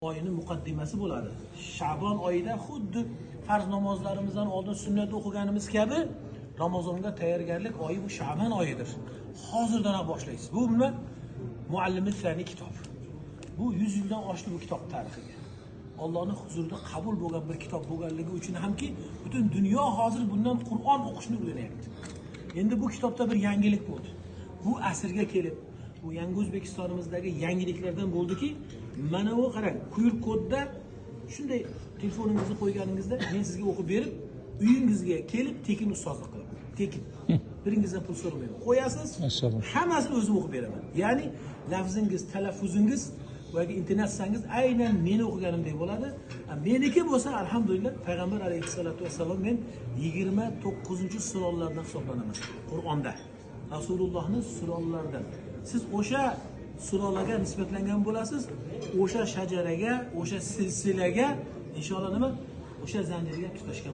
oyini muqaddimasi bo'ladi. Sha'bon oyida xuddi farz namozlarimizdan oldin sunnat o'qiganimiz kabi Ramazonga tayyorgarlik oyi bu Sha'bon oyidir. Hozirdan boshlaysiz. Bu nima? Muallimul Sani kitob. Bu 100 yildan oshdi bu kitob tarixiga. Allohning huzurida qabul bo'lgan bir kitob bo'lganligi uchun hamki butun dunyo hozir bundan Qur'on o'qishni o'rganyapti. Endi bu kitobda bir yangilik bo'ldi. Bu asrga kelib bu yangi O'zbekistonimizdagi yangiliklardan bo'ldiki, mana bu qarang, QR kodda shunday telefoningizni qo'yganingizda men sizga o'qib berib, uyingizga kelib tekin ustozlik qilaman. Tekin. Biringizdan pul so'ramayman. Qo'yasiz, hammasini o'zim o'qib beraman. Ya'ni lafzingiz, talaffuzingiz va internetsangiz aynan meni o'qiganimdek bo'ladi. Meniki bo'lsa alhamdulillah payg'ambar alayhisolatu vassalom men 29-surollardan hisoblanaman Qur'onda. Rasulullohning surolaridan. Siz o'sha surolaga nisbatlangan bo'lasiz, o'sha shajaraga, o'sha silsilaga inshaalloh nima? O'sha zanjirga tutashgan